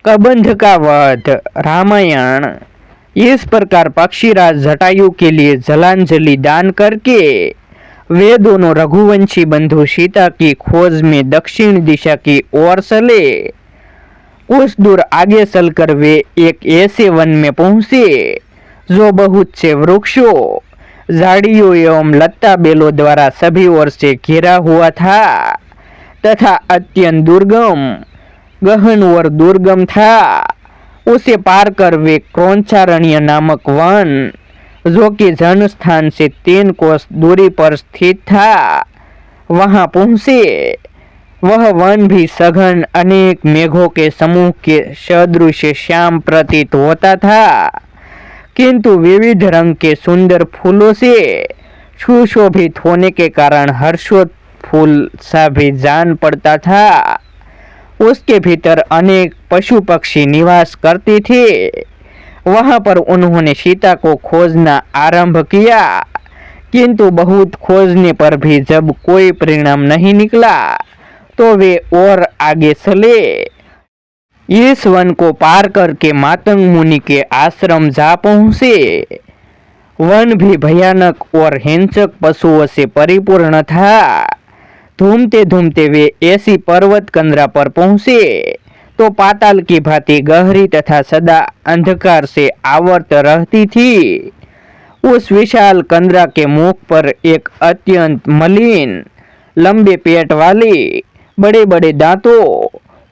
कबंध का वध। रामायण। इस प्रकार पक्षीराज जटायु के लिए जलांजलि दान करके वे दोनों रघुवंशी बंधु सीता की खोज में दक्षिण दिशा की ओर चले। कुछ दूर आगे चलकर वे एक ऐसे वन में पहुंचे जो बहुत से वृक्षों, झाड़ियों एवं लता बेलों द्वारा सभी ओर से घिरा हुआ था तथा अत्यंत दुर्गम, गहन और दुर्गम था। उसे पार कर वे क्रौंचारण्य नामक वन, जो कि जन स्थान से 3 कोस दूरी पर स्थित था, वहां पहुंचे। वह वन भी सघन अनेक मेघों के समूह के सदृश श्याम प्रतीत होता था, किंतु विविध रंग के सुंदर फूलों से सुशोभित होने के कारण हर्षोत्फुल्ल सा भी जान पड़ता था। उसके भीतर अनेक पशु पक्षी निवास करते थे। वहां पर उन्होंने सीता को खोजना आरंभ किया, किंतु बहुत खोजने पर भी जब कोई परिणाम नहीं निकला तो वे और आगे चले। इस वन को पार करके मातंग मुनि के आश्रम जा पहुंचे। वन भी भयानक और हिंसक पशुओं से परिपूर्ण था। घूमते घूमते वे ऐसी पर्वत कंदरा पर पहुंचे तो पाताल की भांति गहरी तथा सदा अंधकार से आवर्त रहती थी। उस विशाल कंदरा के मुख पर एक अत्यंत मलिन, लंबे पेट वाली, बड़े बड़े दांतों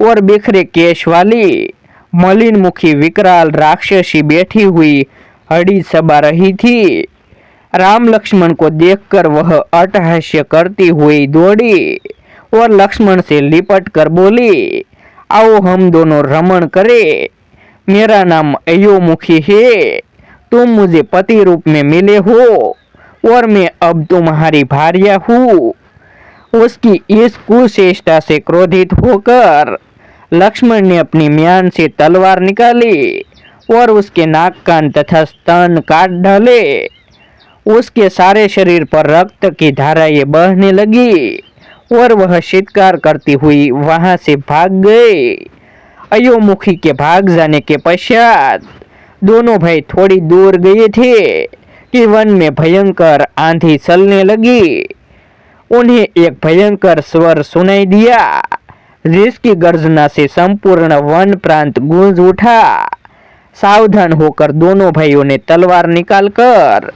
और बिखरे केश वाली मलिन मुखी विकराल राक्षसी बैठी हुई हड्डी चबा रही थी। राम लक्ष्मण को देखकर वह अट्टहास्य करती हुई दौड़ी और लक्ष्मण से लिपट कर बोली, आओ हम दोनों रमण करें। मेरा नाम अयोमुखी है, तुम मुझे पति रूप में मिले हो और मैं अब तुम्हारी भार्या हूँ। उसकी इस कुचेष्टा से क्रोधित होकर लक्ष्मण ने अपनी म्यान से तलवार निकाली और उसके नाक कान तथा स्तन काट डाले। उसके सारे शरीर पर रक्त की धाराएं बहने लगी और वह चित्कार करती हुई वहां से भाग गए। अयोमुखी के भाग जाने के पश्चात दोनों भाई थोड़ी दूर गए थे कि वन में भयंकर आंधी चलने लगी। उन्हें एक भयंकर स्वर सुनाई दिया, जिसकी गर्जना से संपूर्ण वन प्रांत गूंज उठा। सावधान होकर दोनों भाइयों ने तलवार निकालकर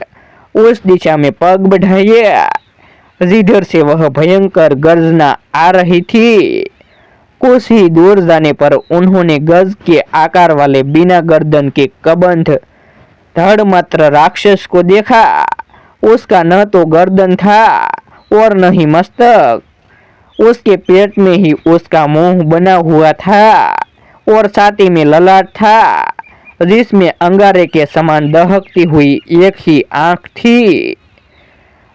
उस दिशा में पग बढ़ाया जिधर से वह भयंकर गर्जना आ रही थी। कुछ ही दूर जाने पर उन्होंने गज के आकार वाले बिना गर्दन के कबंध धड़मात्र राक्षस को देखा। उसका न तो गर्दन था और न ही मस्तक। उसके पेट में ही उसका मुंह बना हुआ था और छाती में ललाट था, जिसमें अंगारे के समान दहकती हुई एक ही आंख थी।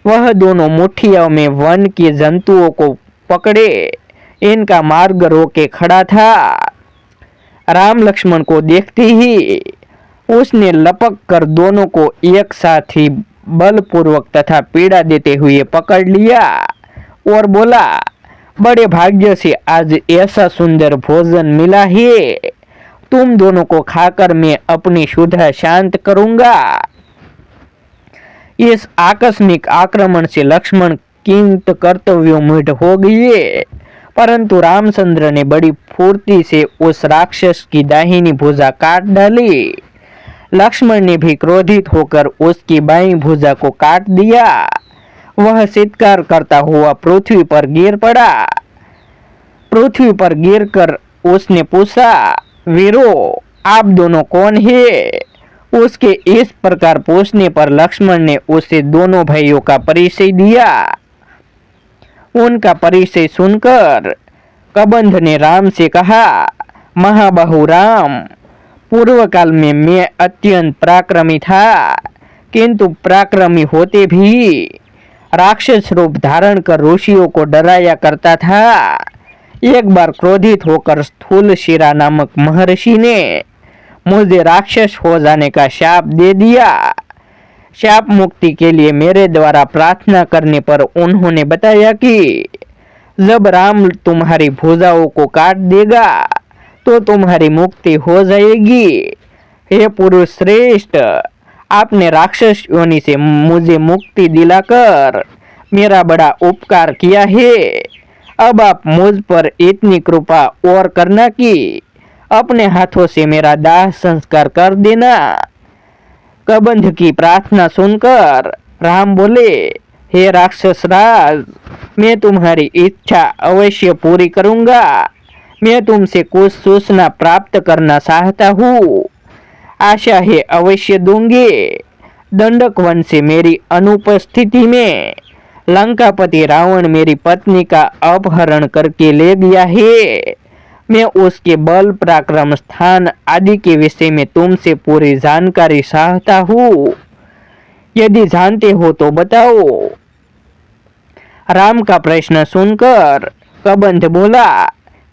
वह दोनों मुट्ठियों में वन के जंतुओं को पकड़े इनका मार्ग रोके खड़ा था। राम लक्ष्मण को देखते ही उसने लपक कर दोनों को एक साथ ही बलपूर्वक तथा पीड़ा देते हुए पकड़ लिया और बोला, बड़े भाग्य से आज ऐसा सुंदर भोजन मिला है। तुम दोनों को खाकर मैं अपनी क्षुधा शांत करूंगा। इस आकस्मिक आक्रमण से लक्ष्मण किंत कर्तव्योन्मुख हो गए, परंतु रामचंद्र ने बड़ी फुर्ती से उस राक्षस की दाहिनी भुजा काट डाली। लक्ष्मण ने भी क्रोधित होकर उसकी बाईं भुजा को काट दिया। वह चित्कार करता हुआ पृथ्वी पर गिर पड़ा। पृथ्वी पर गिरकर उसने पूछा, वीरों, आप दोनों कौन है? उसके इस प्रकार पूछने पर लक्ष्मण ने उसे दोनों भाइयों का परिचय दिया। उनका परिचय सुनकर कबंध ने राम से कहा, महाबाहु राम, पूर्व काल में मैं अत्यंत पराक्रमी था, किंतु पराक्रमी होते भी राक्षस रूप धारण कर ऋषियों को डराया करता था। एक बार क्रोधित होकर स्थूल शिरा नामक महर्षि ने मुझे राक्षस हो जाने का शाप दे दिया। शाप मुक्ति के लिए मेरे द्वारा प्रार्थना करने पर उन्होंने बताया कि जब राम तुम्हारी भुजाओं को काट देगा तो तुम्हारी मुक्ति हो जाएगी। हे पुरुष श्रेष्ठ, आपने राक्षस योनि से मुझे मुक्ति दिलाकर मेरा बड़ा उपकार किया है। अब आप मुझ पर इतनी कृपा और करना कि अपने हाथों से मेरा दाह संस्कार कर देना। कबंध की प्रार्थना सुनकर राम बोले, हे राक्षस राज, मैं तुम्हारी इच्छा अवश्य पूरी करूंगा। मैं तुमसे कुछ सूचना प्राप्त करना चाहता हूँ। आशा है अवश्य दूंगे। दंडक वन से मेरी अनुपस्थिति में लंकापति रावण मेरी पत्नी का अपहरण करके ले गया है। मैं उसके बल पराक्रम स्थान आदि के विषय में तुमसे पूरी जानकारी चाहता हूँ। यदि जानते हो तो बताओ। राम का प्रश्न सुनकर कबंध बोला,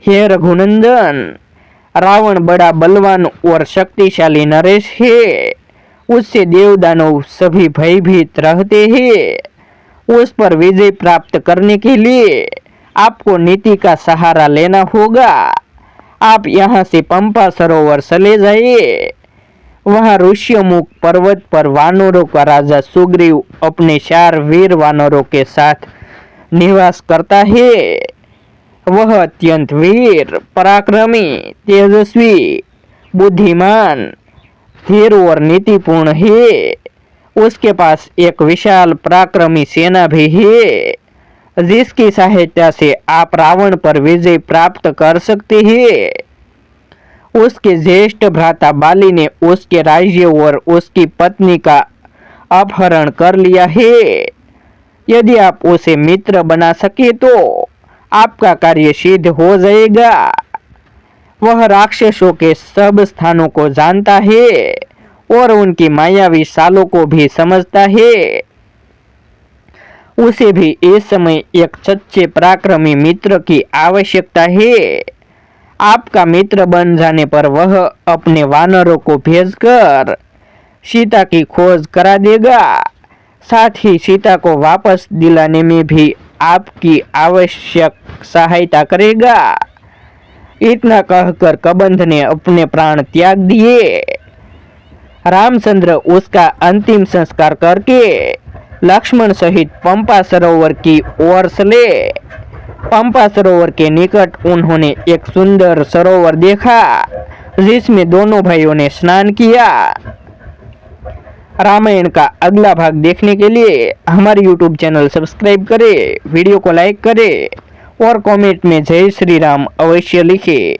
हे रघुनंदन, रावण बड़ा बलवान और शक्तिशाली नरेश है। उससे देवदानव सभी भयभीत रहते हैं। उस पर विजय प्राप्त करने के लिए आपको नीति का सहारा लेना होगा। आप यहाँ से पंपा सरोवर चले जाइए। वहाँ ऋष्यमुख पर्वत पर वानरों का राजा सुग्रीव अपने 4 वीर वानरों के साथ निवास करता है। वह अत्यंत वीर, पराक्रमी, तेजस्वी, बुद्धिमान, धीर और नीतिपूर्ण है। उसके पास एक विशाल पराक्रमी सेना भी है, जिसकी सहायता से आप रावण पर विजय प्राप्त कर सकते हैं। उसके ज्येष्ठ भ्राता बाली ने उसके राज्य और उसकी पत्नी का अपहरण कर लिया है। यदि आप उसे मित्र बना सके तो आपका कार्य सिद्ध हो जाएगा। वह राक्षसों के सब स्थानों को जानता है और उनकी मायावी चालों को भी समझता है। उसे भी इस समय एक सच्चे पराक्रमी मित्र की आवश्यकता है। आपका मित्र बन जाने पर वह अपने वानरों को भेजकर सीता की खोज करा देगा। साथ ही सीता को वापस दिलाने में भी आपकी आवश्यक सहायता करेगा। इतना कहकर कबंध ने अपने प्राण त्याग दिए। रामचंद्र उसका अंतिम संस्कार करके लक्ष्मण सहित पंपा सरोवर की ओर चले। पंपा सरोवर के निकट उन्होंने एक सुंदर सरोवर देखा, जिसमें दोनों भाइयों ने स्नान किया। रामायण का अगला भाग देखने के लिए हमारे YouTube चैनल सब्सक्राइब करें, वीडियो को लाइक करें और कमेंट में जय श्री राम अवश्य लिखें।